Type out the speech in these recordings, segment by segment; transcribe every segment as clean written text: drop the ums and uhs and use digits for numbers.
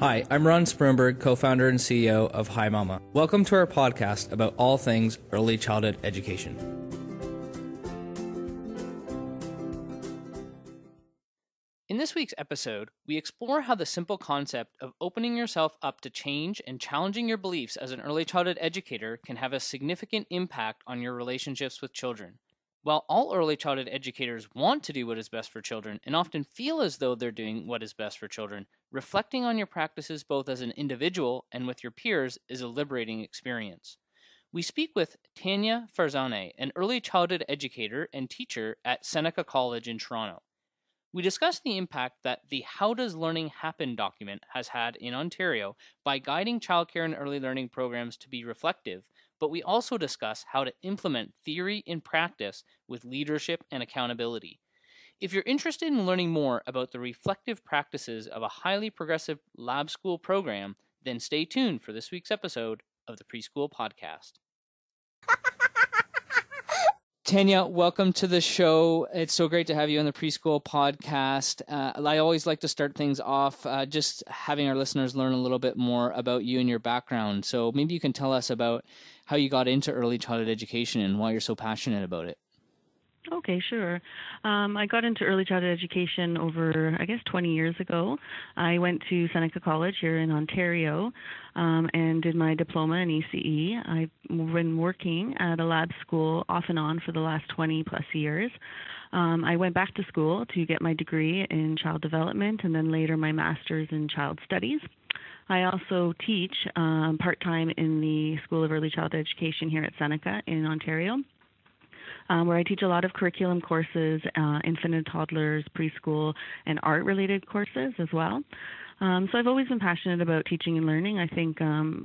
Hi, I'm Ron Sprunberg, co-founder and CEO of Hi Mama. Welcome to our podcast about all things early childhood education. In this week's episode, we explore how the simple concept of opening yourself up to change and challenging your beliefs as an early childhood educator can have a significant impact on your relationships with children. While all early childhood educators want to do what is best for children and often feel as though they're doing what is best for children, reflecting on your practices both as an individual and with your peers is a liberating experience. We speak with Tanya Farzaneh, an early childhood educator and teacher at Seneca College in Toronto. We discuss the impact that the How Does Learning Happen document has had in Ontario by guiding childcare and early learning programs to be reflective, but we also discuss how to implement theory in practice with leadership and accountability. If you're interested in learning more about the reflective practices of a highly progressive lab school program, then stay tuned for this week's episode of the Preschool Podcast. Tanya, welcome to the show. It's so great to have you on the Preschool Podcast. I always like to start things off just having our listeners learn a little bit more about you and your background. So maybe you can tell us about how you got into early childhood education and why you're so passionate about it. Okay, sure. I got into early childhood education over, 20 years ago. I went to Seneca College here in Ontario and did my diploma in ECE. I've been working at a lab school off and on for the last 20 plus years. I went back to school to get my degree in child development and then later my master's in child studies. I also teach part-time in the School of Early Childhood Education here at Seneca in Ontario. Where I teach a lot of curriculum courses, infant and toddlers, preschool, and art-related courses as well. So I've always been passionate about teaching and learning. I think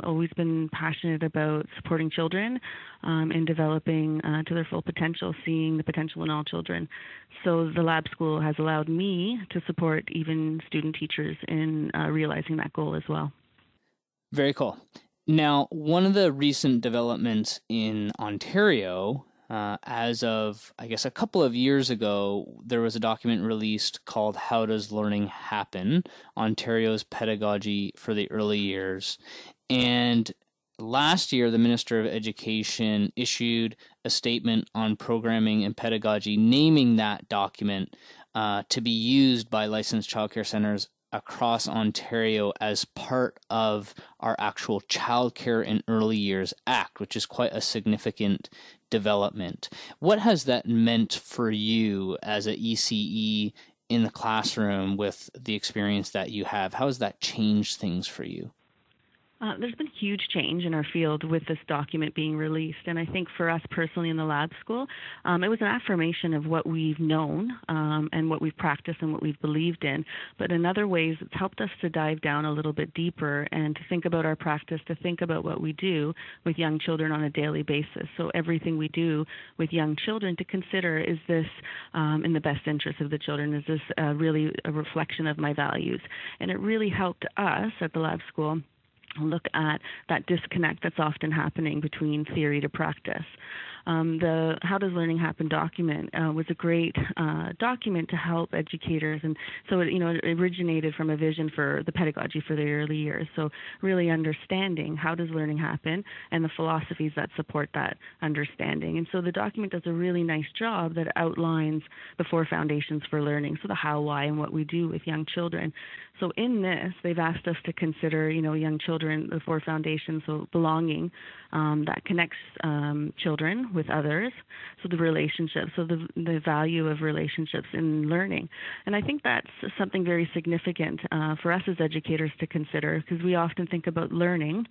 always been passionate about supporting children and developing to their full potential, seeing the potential in all children. So the lab school has allowed me to support even student teachers in realizing that goal as well. Very cool. Now, one of the recent developments in Ontario as of, a couple of years ago, there was a document released called How Does Learning Happen? Ontario's Pedagogy for the Early Years. And last year, the Minister of Education issued a statement on programming and pedagogy, naming that document to be used by licensed childcare centers across Ontario as part of our actual Childcare in Early Years Act, which is quite a significant development. What has that meant for you as an ECE in the classroom with the experience that you have? How has that changed things for you? There's been huge change in our field with this document being released, and I think for us personally in the lab school, it was an affirmation of what we've known and what we've practiced and what we've believed in. But in other ways, it's helped us to dive down a little bit deeper and to think about our practice, to think about what we do with young children on a daily basis. So everything we do with young children to consider, is this in the best interest of the children? Is this really a reflection of my values? And it really helped us at the lab school look at that disconnect that's often happening between theory to practice. The How Does Learning Happen document was a great document to help educators, and so it originated from a vision for the pedagogy for the early years. So really understanding how does learning happen and the philosophies that support that understanding. And so the document does a really nice job that outlines the 4 foundations for learning, so the how, why, and what we do with young children. So in this, they've asked us to consider, young children, the 4 foundations, so belonging, that connects children with others, so the relationships, so the value of relationships in learning. And I think that's something very significant for us as educators to consider, because we often think about learning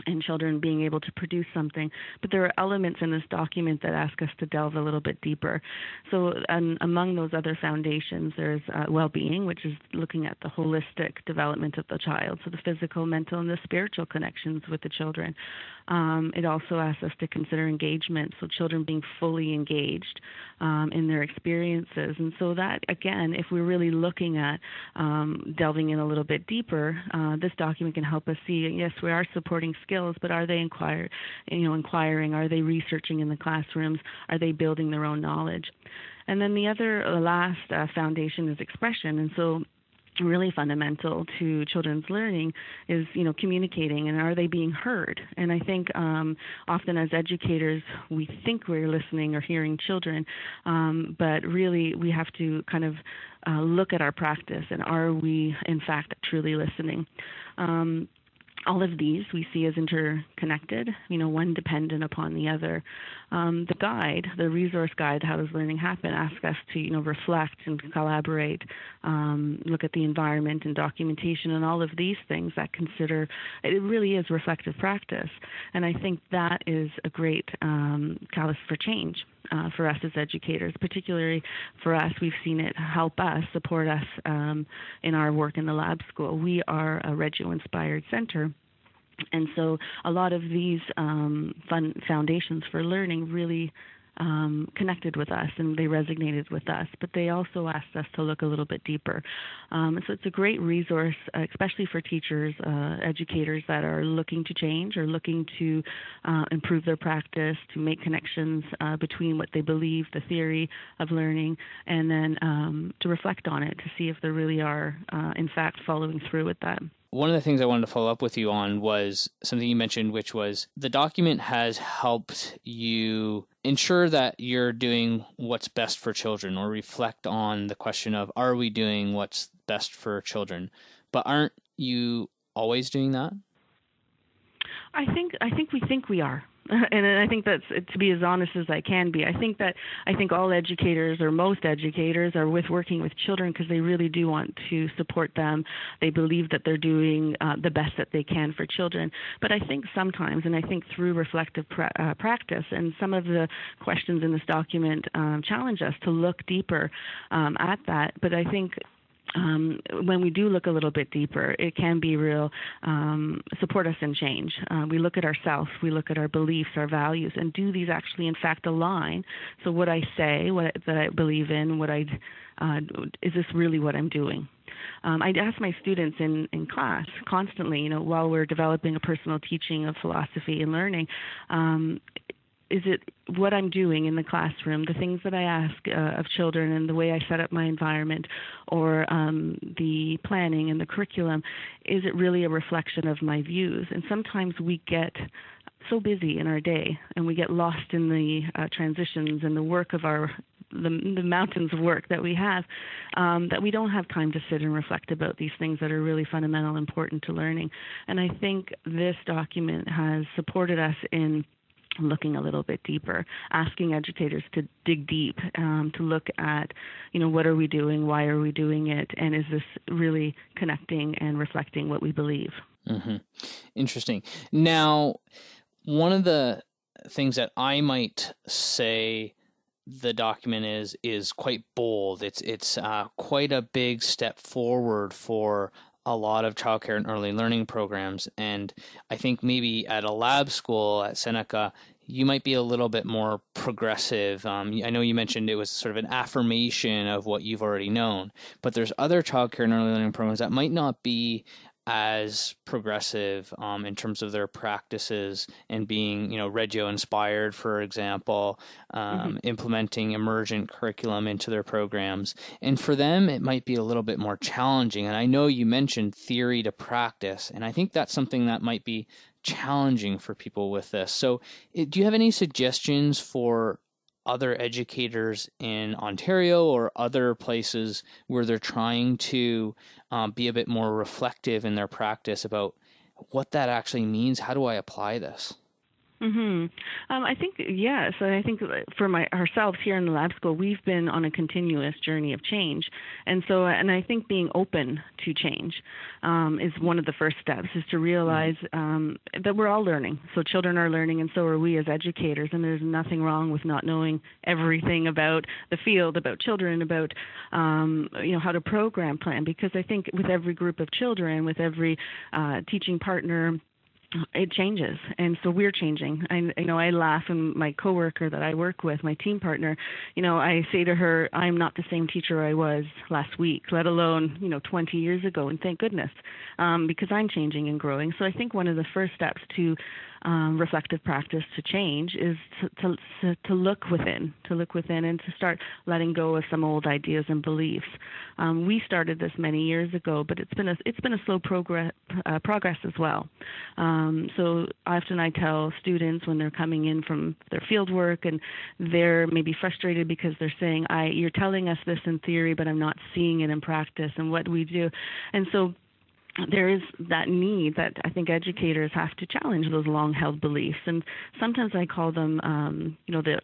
and children being able to produce something. But there are elements in this document that ask us to delve a little bit deeper. So among those other foundations, there's well-being, which is looking at the holistic development of the child, so the physical, mental, and the spiritual connections with the children. It also asks us to consider engagement, so children being fully engaged in their experiences. And so that, again, if we're really looking at delving in a little bit deeper, this document can help us see, yes, we are supporting skills, but are they inquiring? Are they researching in the classrooms? Are they building their own knowledge? And then the last foundation is expression. And so really fundamental to children's learning is, communicating, and are they being heard? And I think often as educators, we think we're listening or hearing children, but really we have to kind of look at our practice, and are we in fact truly listening? All of these we see as interconnected, one dependent upon the other. The guide, the resource guide, How Does Learning Happen, asks us to, reflect and collaborate, look at the environment and documentation and all of these things that consider, it really is reflective practice. And I think that is a great catalyst for change. For us as educators, particularly for us, we've seen it help us, support us in our work in the lab school. We are a Reggio-inspired center. And so a lot of these foundations for learning really connected with us, and they resonated with us, but they also asked us to look a little bit deeper. So it's a great resource, especially for teachers, educators that are looking to change or looking to improve their practice, to make connections between what they believe, the theory of learning, and then to reflect on it to see if they really are, in fact, following through with that. One of the things I wanted to follow up with you on was something you mentioned, which was the document has helped you ensure that you're doing what's best for children, or reflect on the question of, are we doing what's best for children? But aren't you always doing that? I think we think we are. And I think that's, to be as honest as I can be, I think all educators, or most educators, are working with children because they really do want to support them. They believe that they're doing the best that they can for children. But I think sometimes, and I think through reflective practice, and some of the questions in this document challenge us to look deeper at that. But I think when we do look a little bit deeper, it can be real, support us in change. We look at ourselves, we look at our beliefs, our values, and do these actually in fact align? So what I say, that I believe in, is this really what I'm doing? I'd ask my students in class constantly, while we're developing a personal teaching of philosophy and learning, is it what I'm doing in the classroom, the things that I ask of children and the way I set up my environment, or the planning and the curriculum, is it really a reflection of my views? And sometimes we get so busy in our day, and we get lost in the transitions and the work of the mountains of work that we have, that we don't have time to sit and reflect about these things that are really fundamental, important to learning. And I think this document has supported us in looking a little bit deeper, asking educators to dig deep, to look at, what are we doing, why are we doing it, and is this really connecting and reflecting what we believe? Mm-hmm. Interesting. Now, one of the things that I might say the document is quite bold. It's quite a big step forward for a lot of childcare and early learning programs. And I think maybe at a lab school at Seneca, you might be a little bit more progressive. I know you mentioned it was sort of an affirmation of what you've already known, but there's other childcare and early learning programs that might not be as progressive in terms of their practices and being, Reggio inspired, for example, implementing emergent curriculum into their programs. And for them, it might be a little bit more challenging. And I know you mentioned theory to practice, and I think that's something that might be challenging for people with this. So do you have any suggestions for other educators in Ontario or other places where they're trying to be a bit more reflective in their practice about what that actually means? How do I apply this? I think, yes. I think for ourselves here in the lab school, we've been on a continuous journey of change. And I think being open to change is one of the first steps, is to realize that we're all learning. So children are learning, and so are we as educators. And there's nothing wrong with not knowing everything about the field, about children, about how to program plan. Because I think with every group of children, with every teaching partner, It changes, and so we're changing. I laugh, and my coworker that I work with, my team partner, I say to her, I'm not the same teacher I was last week, let alone 20 years ago, and thank goodness, because I'm changing and growing. So I think one of the first steps to reflective practice to change is to look within, and to start letting go of some old ideas and beliefs. We started this many years ago, but it's been a slow progress as well. So often I tell students when they're coming in from their field work and they're maybe frustrated because they're saying, you're telling us this in theory, but I'm not seeing it in practice, and what do we do? And so there is that need that I think educators have to challenge those long-held beliefs, and sometimes I call them, the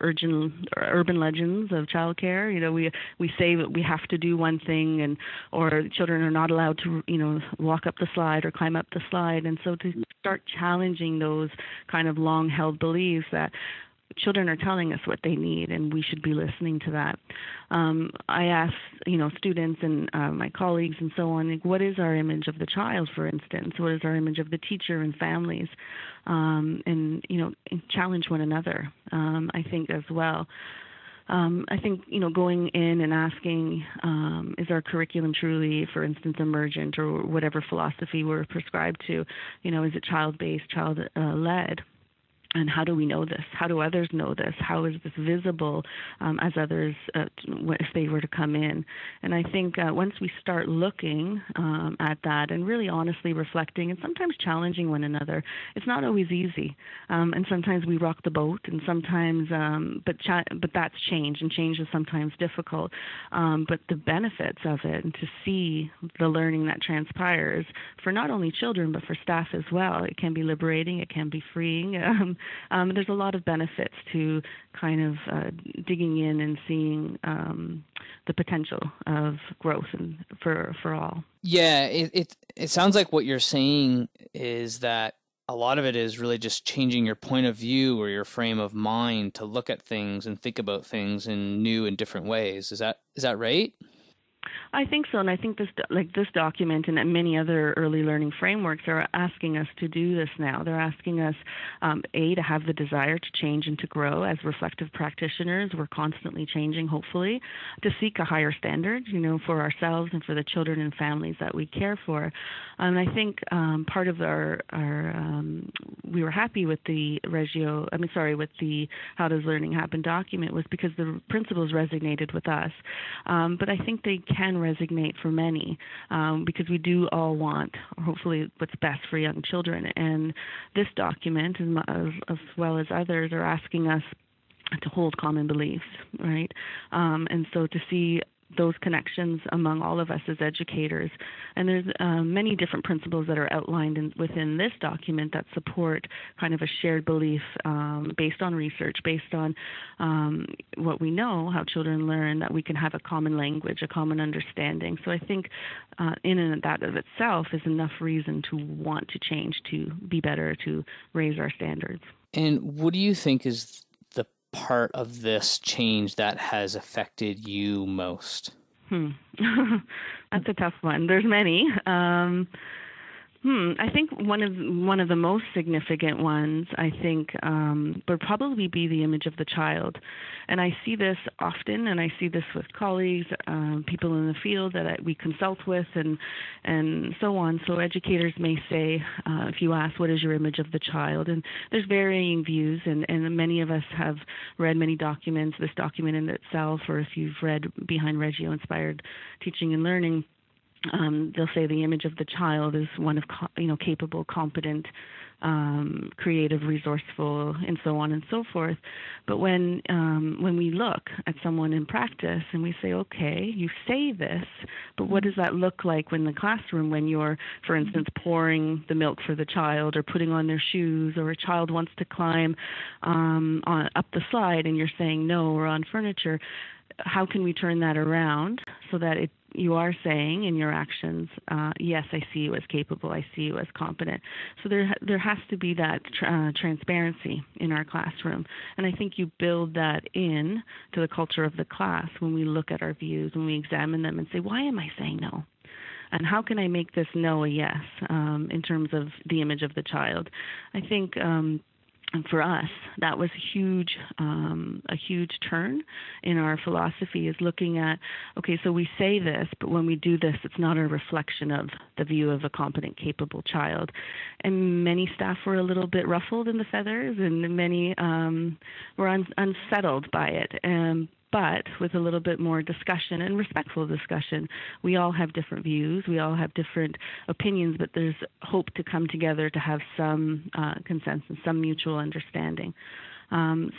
urban legends of childcare. We say that we have to do one thing, or children are not allowed to, walk up the slide or climb up the slide, and so to start challenging those kind of long-held beliefs that children are telling us what they need, and we should be listening to that. I ask, students and my colleagues and so on, what is our image of the child, for instance? What is our image of the teacher and families? And challenge one another, I think, as well. I think, going in and asking, is our curriculum truly, for instance, emergent, or whatever philosophy we're prescribed to? Is it child-based, child-led? And how do we know this? How do others know this? How is this visible as others, if they were to come in? And I think once we start looking at that and really honestly reflecting and sometimes challenging one another, it's not always easy. And sometimes we rock the boat, and sometimes, but that's change, and change is sometimes difficult. But the benefits of it, and to see the learning that transpires for not only children but for staff as well, it can be liberating, it can be freeing. There's a lot of benefits to kind of digging in and seeing the potential of growth for all. Yeah, it sounds like what you're saying is that a lot of it is really just changing your point of view or your frame of mind to look at things and think about things in new and different ways. Is that right? I think so, and I think this document and many other early learning frameworks are asking us to do this now. They're asking us, to have the desire to change and to grow as reflective practitioners. We're constantly changing, hopefully, to seek a higher standard, for ourselves and for the children and families that we care for. And I think part of our we were happy with the with the How Does Learning Happen document was because the principles resonated with us. But I think they can resonate for many because we do all want, hopefully, what's best for young children. And this document, as well as others, are asking us to hold common beliefs, right? And so to see those connections among all of us as educators. And there's many different principles that are outlined within this document that support kind of a shared belief based on research, based on what we know, how children learn, that we can have a common language, a common understanding. So I think in and that of itself is enough reason to want to change, to be better, to raise our standards. And what do you think is the part of this change that has affected you most? That's a tough one. There's many. I think one of the most significant ones, I think, would probably be the image of the child. And I see this often, and I see this with colleagues, people in the field that we consult with, and so on. So educators may say, if you ask, what is your image of the child? And there's varying views, and many of us have read many documents, this document in itself, or if you've read Behind Reggio Inspired Teaching and Learning, they'll say the image of the child is one of capable, competent, creative, resourceful, and so on and so forth. But when we look at someone in practice and we say, okay, you say this, but what does that look like in the classroom when you're, for instance, pouring the milk for the child or putting on their shoes, or a child wants to climb up the slide and you're saying no, or on furniture? How can we turn that around so that you are saying in your actions, yes, I see you as capable, I see you as competent. So there has to be that transparency in our classroom. And I think you build that in to the culture of the class when we look at our views, when we examine them and say, why am I saying no? and how can I make this no a yes in terms of the image of the child? I think and for us, that was a huge turn in our philosophy, is looking at, okay, so we say this, but when we do this, it's not a reflection of the view of a competent, capable child. And many staff were a little bit ruffled in the feathers, and many were unsettled by it. But with a little bit more discussion and respectful discussion, we all have different views, we all have different opinions, but there's hope to come together to have some consensus, some mutual understanding.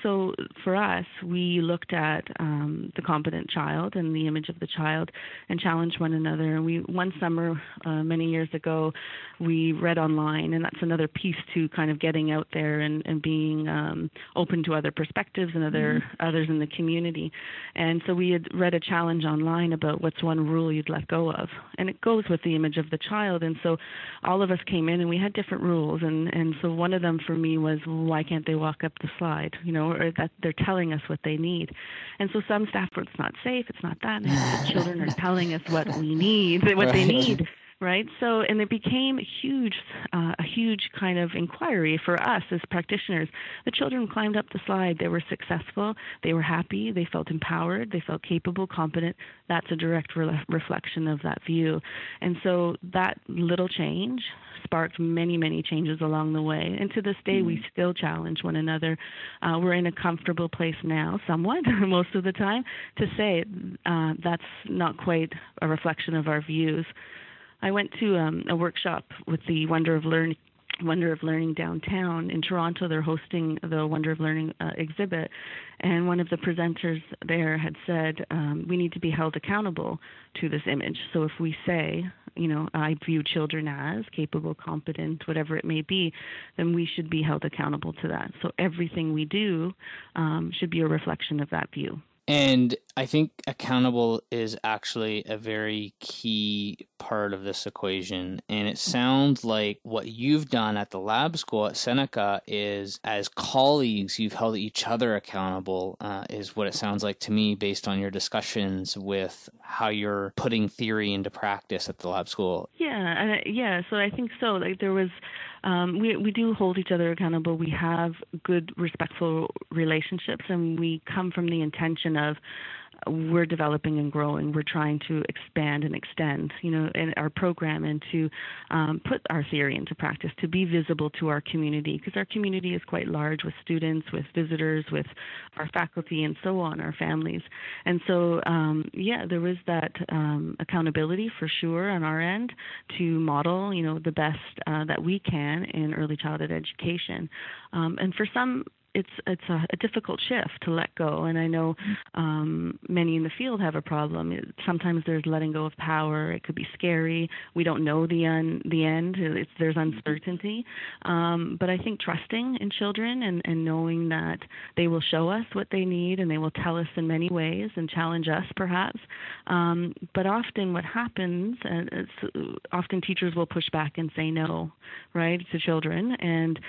So for us, we looked at the competent child and the image of the child and challenged one another. And one summer, many years ago, we read online, and that's another piece to kind of getting out there and being open to other perspectives and others in the community. And so we had read a challenge online about what's one rule you'd let go of. And it goes with the image of the child. And so all of us came in and we had different rules. And so one of them for me was, why can't they walk up the slide? Or that they're telling us what they need. And so some staff were, it's not safe, it's not that. And the children are telling us what we need, what they need. Right. So, and it became a huge kind of inquiry for us as practitioners. The children climbed up the slide. They were successful. They were happy. They felt empowered. They felt capable, competent. That's a direct reflection of that view. And so that little change sparked many, many changes along the way. And to this day, we still challenge one another. We're in a comfortable place now, somewhat, most of the time, to say that's not quite a reflection of our views. I went to a workshop with the Wonder of Learning downtown in Toronto. They're hosting the Wonder of Learning exhibit, and one of the presenters there had said, we need to be held accountable to this image. So if we say, I view children as capable, competent, whatever it may be, then we should be held accountable to that. So everything we do should be a reflection of that view. And I think accountable is actually a very key part of this equation. And it sounds like what you've done at the lab school at Seneca is, as colleagues, you've held each other accountable, is what it sounds like to me based on your discussions with how you're putting theory into practice at the lab school. Yeah. So I think so. Like there was, we do hold each other accountable. We have good, respectful relationships, and we come from the intention of we're developing and growing. We're trying to expand and extend, in our program, and to put our theory into practice, to be visible to our community, because our community is quite large, with students, with visitors, with our faculty, and so on, our families. And so, there was that accountability for sure on our end to model, the best that we can in early childhood education. And for some, it's a difficult shift to let go, and I know many in the field have a problem. Sometimes there's letting go of power. It could be scary. We don't know the end. There's uncertainty. But I think trusting in children and knowing that they will show us what they need, and they will tell us in many ways and challenge us perhaps. But often what happens, often teachers will push back and say no, right, to children, and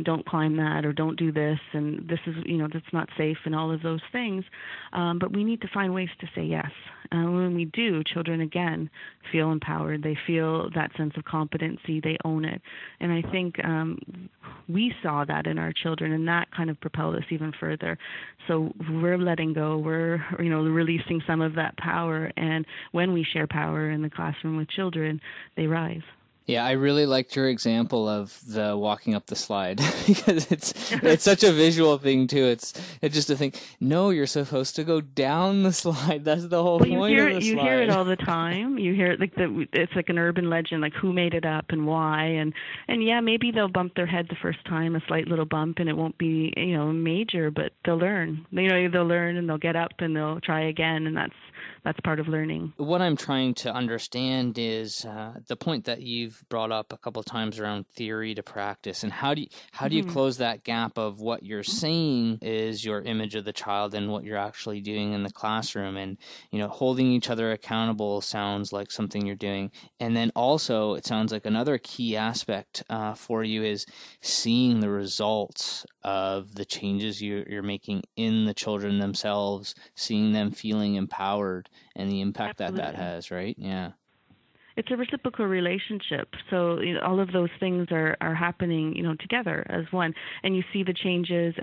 don't climb that, or don't do this, and this is, that's not safe, and all of those things. But we need to find ways to say yes. When we do, children, again, feel empowered. They feel that sense of competency. They own it. And I think we saw that in our children, and that kind of propelled us even further. So we're letting go. We're, releasing some of that power. And when we share power in the classroom with children, they rise. Yeah, I really liked your example of the walking up the slide because it's such a visual thing too. It's just a thing. No, you're supposed to go down the slide. That's the whole point of the slide. You hear it all the time. You hear it it's like an urban legend, like who made it up and why. And yeah, maybe they'll bump their head the first time, a slight little bump, and it won't be major, but they'll learn. They'll learn, and they'll get up and they'll try again, and that's part of learning. What I'm trying to understand is the point that you've brought up a couple of times around theory to practice, and how do you close that gap of what you're saying is your image of the child and what you're actually doing in the classroom. And holding each other accountable sounds like something you're doing, and then also it sounds like another key aspect for you is seeing the results of the changes you're making in the children themselves, seeing them feeling empowered, and the impact that has, right? Yeah. It's a reciprocal relationship. So all of those things are happening, together as one. And you see the changes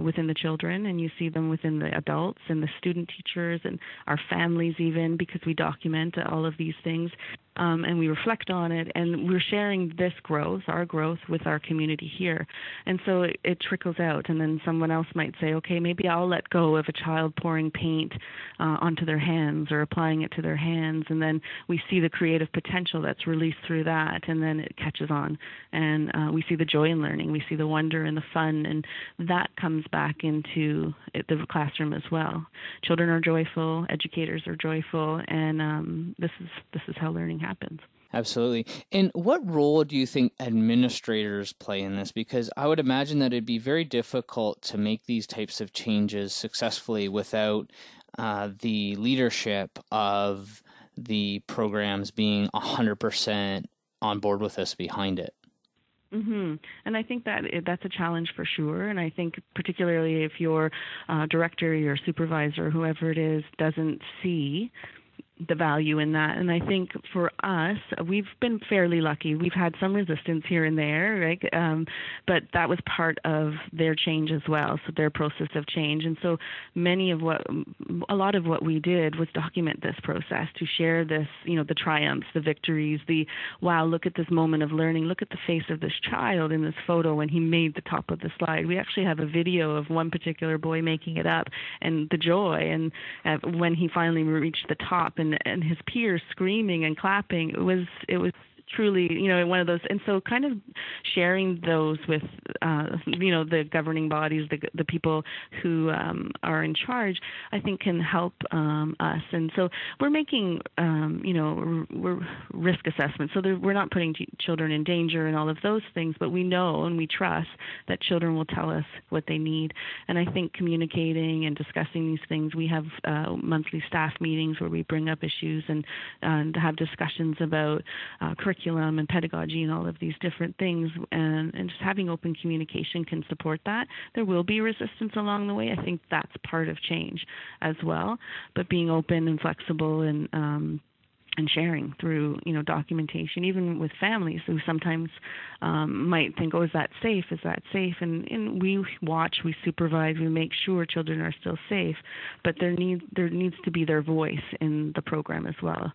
within the children, and you see them within the adults and the student teachers and our families even, because we document all of these things. And we reflect on it, and we're sharing this growth, our growth, with our community here. And so it trickles out, and then someone else might say, okay, maybe I'll let go of a child pouring paint onto their hands or applying it to their hands, and then we see the creative potential that's released through that, and then it catches on. And we see the joy in learning, we see the wonder and the fun, and that comes back into the classroom as well. Children are joyful, educators are joyful, and this is how learning happens. Absolutely. And what role do you think administrators play in this? Because I would imagine that it'd be very difficult to make these types of changes successfully without the leadership of the programs being 100% on board with us behind it. Mm-hmm. And I think that's a challenge for sure. And I think particularly if your director, your supervisor, whoever it is, doesn't see the value in that. And I think for us, we've been fairly lucky. We've had some resistance here and there, right? But that was part of their change as well, so their process of change. And so a lot of what we did was document this process, to share this, the triumphs, the victories, wow, look at this moment of learning. Look at the face of this child in this photo when he made the top of the slide. We actually have a video of one particular boy making it up, and the joy, and when he finally reached the top, and his peers screaming and clapping. It was truly, one of those. And so kind of sharing those with, the governing bodies, the people who are in charge, I think can help us. And so we're making, we're risk assessments. So we're not putting children in danger and all of those things, but we know and we trust that children will tell us what they need. And I think communicating and discussing these things, we have monthly staff meetings where we bring up issues and have discussions about curriculum and pedagogy and all of these different things, and just having open communication can support that. There will be resistance along the way. I think that's part of change as well, but being open and flexible and sharing through, documentation, even with families who sometimes might think, oh, is that safe? Is that safe? And we watch, we supervise, we make sure children are still safe, but there needs to be their voice in the program as well.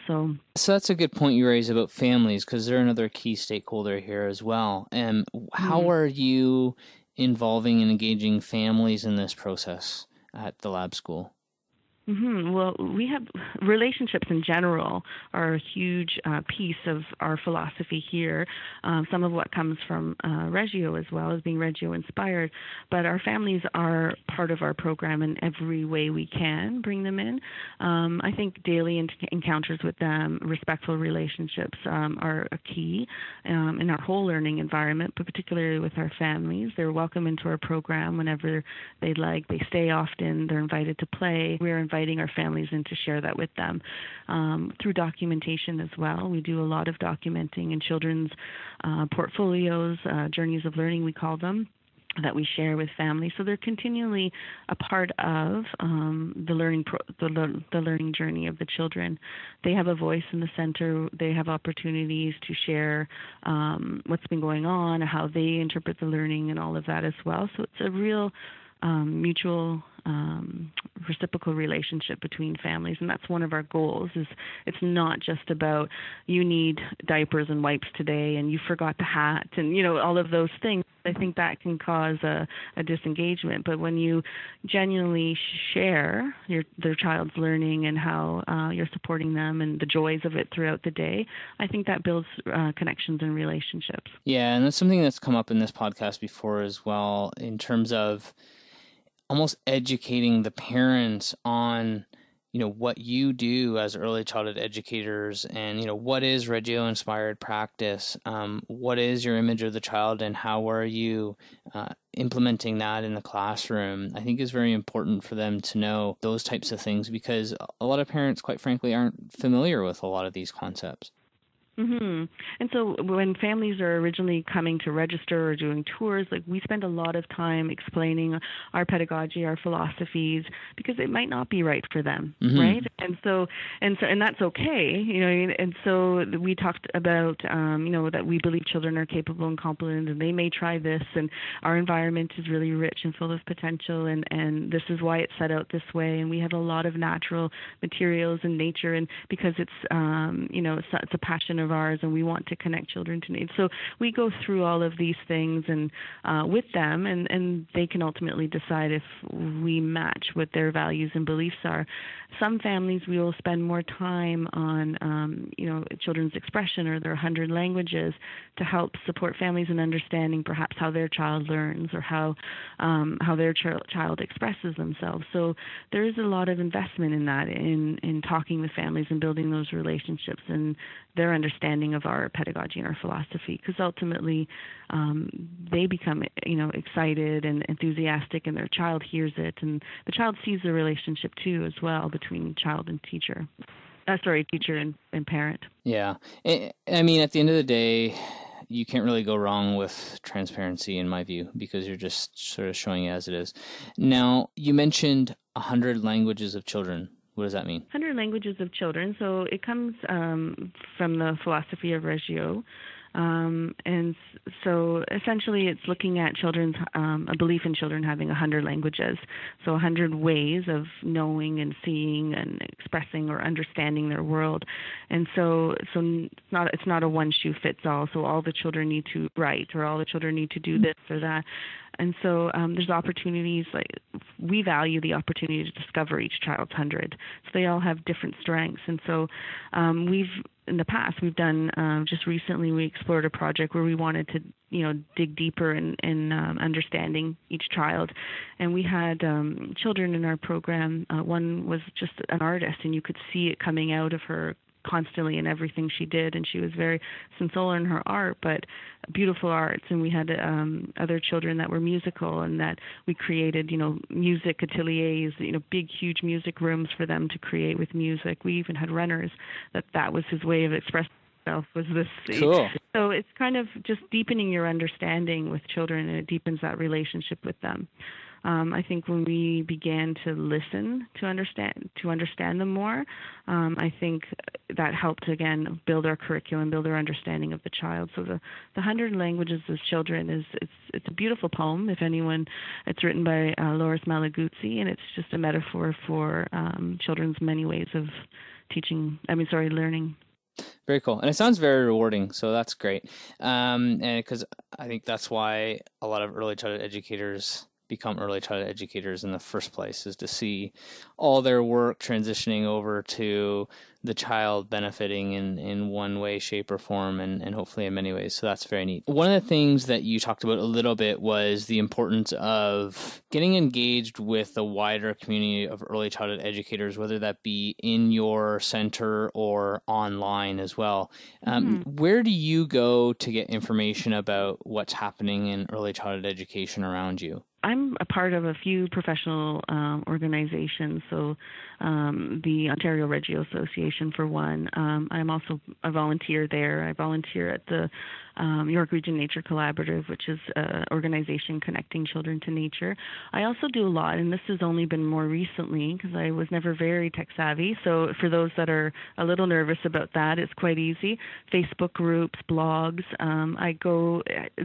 So that's a good point you raise about families, because they're another key stakeholder here as well. And how are you involving and engaging families in this process at the lab school? Mm-hmm. Well, we have relationships in general are a huge piece of our philosophy here. Some of what comes from Reggio as well as being Reggio inspired, but our families are part of our program in every way we can bring them in. I think daily encounters with them, respectful relationships are a key in our whole learning environment, but particularly with our families. They're welcome into our program whenever they'd like. They stay often. They're invited to play. We're inviting our families in to share that with them through documentation as well. We do a lot of documenting in children's portfolios, journeys of learning we call them, that we share with families. So they're continually a part of the learning journey of the children. They have a voice in the center. They have opportunities to share what's been going on, how they interpret the learning, and all of that as well. So it's a real mutual reciprocal relationship between families, and that's one of our goals. Is it's not just about you need diapers and wipes today and you forgot the hat and all of those things. I think that can cause a disengagement, but when you genuinely share their child's learning and how you're supporting them and the joys of it throughout the day, I think that builds connections and relationships. Yeah, and that's something that's come up in this podcast before as well, in terms of almost educating the parents on, what you do as early childhood educators, and, what is Reggio inspired practice? What is your image of the child, and how are you implementing that in the classroom? I think is very important for them to know those types of things, because a lot of parents, quite frankly, aren't familiar with a lot of these concepts. Mm-hmm. And so when families are originally coming to register or doing tours, like we spend a lot of time explaining our pedagogy, our philosophies, because it might not be right for them, right? And that's okay, And so we talked about, that we believe children are capable and competent, and they may try this, and our environment is really rich and full of potential, and this is why it's set out this way, and we have a lot of natural materials and nature, and because it's, it's a passion of ours, and we want to connect children to nature. So we go through all of these things and with them, and they can ultimately decide if we match what their values and beliefs are. Some families, we will spend more time on, children's expression or their 100 languages to help support families in understanding perhaps how their child learns or how their child expresses themselves. So there is a lot of investment in that, in talking with families and building those relationships and their understanding of our pedagogy and our philosophy, because ultimately they become, excited and enthusiastic, and their child hears it, and the child sees the relationship too as well between child and teacher. Teacher and parent. Yeah. I mean, at the end of the day, you can't really go wrong with transparency, in my view, because you're just sort of showing it as it is. Now, you mentioned 100 languages of children. What does that mean? 100 languages of children. So it comes from the philosophy of Reggio. And so essentially it's looking at children's, a belief in children having 100 languages. So 100 ways of knowing and seeing and expressing or understanding their world. And so it's not a one shoe fits all. So all the children need to write, or all the children need to do this or that. And so there's opportunities, like we value the opportunity to discover each child's 100. So they all have different strengths. And so in the past, we've done, just recently, we explored a project where we wanted to, dig deeper in understanding each child. And we had children in our program. One was just an artist, and you could see it coming out of her constantly in everything she did, and she was very sincere in her art, but beautiful arts. And we had other children that were musical, and that we created, music ateliers, big, huge music rooms for them to create with music. We even had runners that was his way of expressing himself, was this. Cool. So it's kind of just deepening your understanding with children, and it deepens that relationship with them. I think when we began to listen to understand them more, I think that helped, again, build our curriculum, build our understanding of the child. So the 100 Languages of Children it's a beautiful poem. It's written by Loris Malaguzzi, and it's just a metaphor for children's many ways of learning. Very cool. And it sounds very rewarding, so that's great. And because I think that's why a lot of early childhood educators become early childhood educators in the first place, is to see all their work transitioning over to the child benefiting in one way, shape, or form, and hopefully in many ways. So that's very neat. One of the things that you talked about a little bit was the importance of getting engaged with the wider community of early childhood educators, whether that be in your center or online as well. Where do you go to get information about what's happening in early childhood education around you? I'm a part of a few professional organizations, so the Ontario Reggio Association for one. I'm also a volunteer there. I volunteer at the York Region Nature Collaborative, which is an organization connecting children to nature. I also do a lot, and this has only been more recently because I was never very tech savvy. So for those that are a little nervous about that, it's quite easy. Facebook groups, blogs.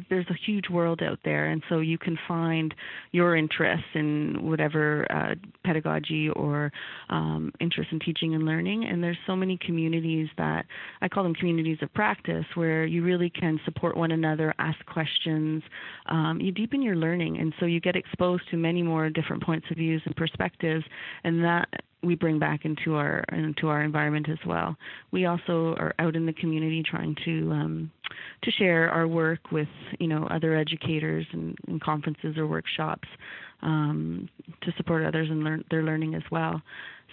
There's a huge world out there, and so you can find your interests in whatever pedagogy or interest in teaching and learning. And there's so many communities that I call them communities of practice, where you really can support one another, ask questions. You deepen your learning, and so you get exposed to many more different points of views and perspectives, and that we bring back into our environment as well. We also are out in the community trying to share our work with other educators and conferences or workshops to support others in their learning as well.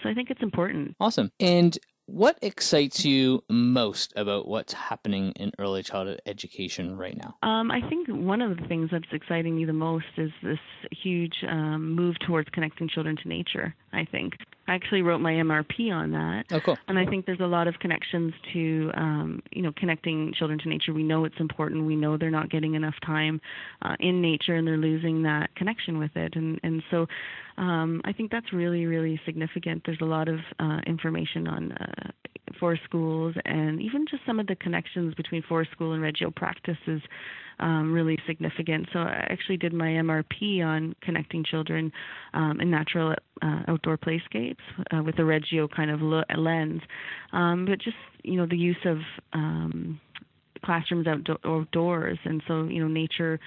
So I think it's important. Awesome. And what excites you most about what's happening in early childhood education right now? I think one of the things that's exciting me the most is this huge move towards connecting children to nature, I think. I actually wrote my MRP on that. Oh, cool. And I think there's a lot of connections to, connecting children to nature. We know it's important. We know they're not getting enough time in nature, and they're losing that connection with it. And so I think that's really, really significant. There's a lot of information on forest schools, and even just some of the connections between forest school and Reggio practice is really significant. So I actually did my MRP on connecting children in natural outdoor playscapes with a Reggio kind of lens. But just, the use of classrooms outdoors, and so, nature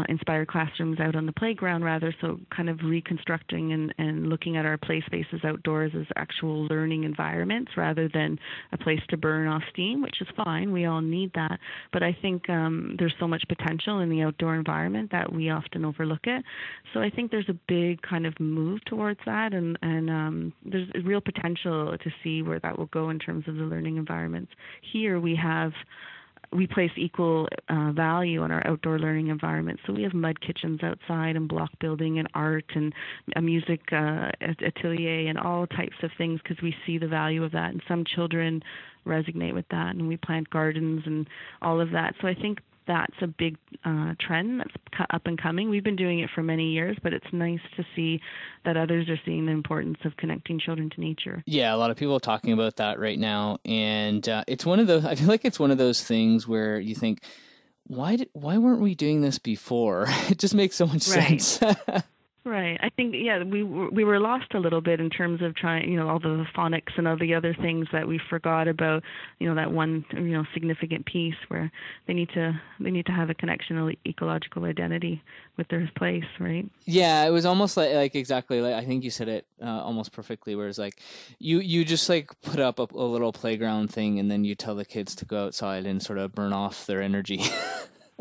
inspired classrooms out on the playground rather, so kind of reconstructing and looking at our play spaces outdoors as actual learning environments rather than a place to burn off steam, which is fine. We all need that. But I think there's so much potential in the outdoor environment that we often overlook it. So I think there's a big kind of move towards that, and there's a real potential to see where that will go in terms of the learning environments. Here we place equal value on our outdoor learning environment. So we have mud kitchens outside, and block building, and art, and a music atelier, and all types of things, because we see the value of that. And some children resonate with that, and we plant gardens and all of that. So I think that's a big trend that's up and coming. We've been doing it for many years, but it's nice to see that others are seeing the importance of connecting children to nature. Yeah, a lot of people are talking about that right now, and it's one of those. I feel like it's one of those things where you think, why weren't we doing this before? It just makes so much sense. Right. I think, we were lost a little bit in terms of trying, all the phonics and all the other things that we forgot about, that one, significant piece where they need to have a connection, an ecological identity with their place, right? Yeah, it was almost like exactly like I think you said it almost perfectly. Where it's like you just like put up a little playground thing, and then you tell the kids to go outside and sort of burn off their energy.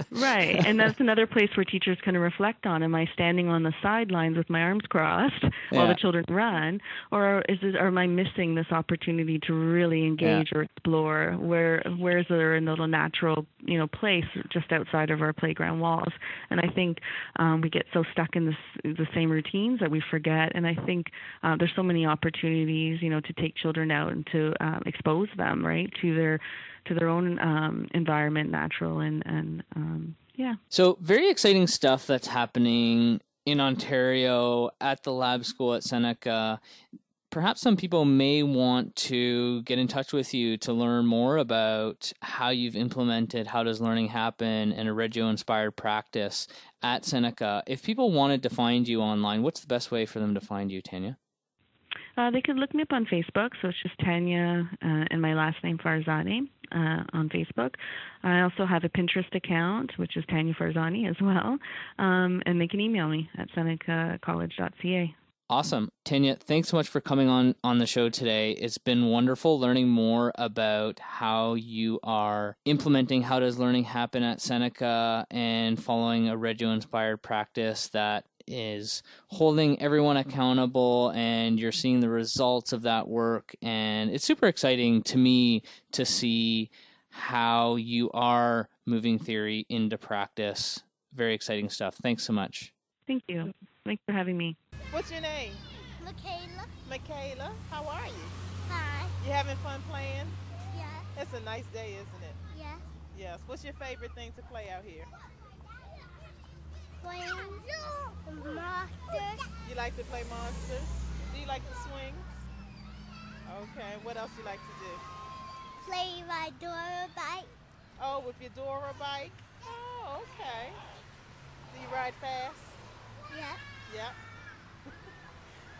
Right, and that's another place where teachers can reflect on, am I standing on the sidelines with my arms crossed while the children run, or am I missing this opportunity to really engage or explore? Where is there a little natural, place just outside of our playground walls? And I think we get so stuck in the same routines that we forget, and I think there's so many opportunities, to take children out and to expose them, right, to their own environment, natural, and So very exciting stuff that's happening in Ontario at the lab school at Seneca. Perhaps some people may want to get in touch with you to learn more about how you've implemented How Does Learning Happen and a Reggio-inspired practice at Seneca. If people wanted to find you online, what's the best way for them to find you, Tanya? They could look me up on Facebook, so it's just Tanya and my last name, Farzaneh, on Facebook. I also have a Pinterest account, which is Tanya Farzaneh as well, and they can email me at senecacollege.ca. Awesome. Tanya, thanks so much for coming on the show today. It's been wonderful learning more about how you are implementing How Does Learning Happen at Seneca and following a Reggio-inspired practice that is holding everyone accountable, and you're seeing the results of that work. And it's super exciting to me to see how you are moving theory into practice. Very exciting stuff. Thanks so much. Thank you. Thanks for having me. What's your name? Michaela. Michaela. How are you? Hi. You having fun playing? Yes. It's a nice day, isn't it? Yes. Yes. What's your favorite thing to play out here? Playing monsters. You like to play monsters? Do you like the swings? Okay. What else you like to do? Play my Dora bike. Oh, with your Dora bike? Oh, okay. Do you ride fast? Yes. Yep.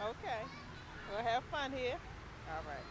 Okay. Well, have fun here. All right.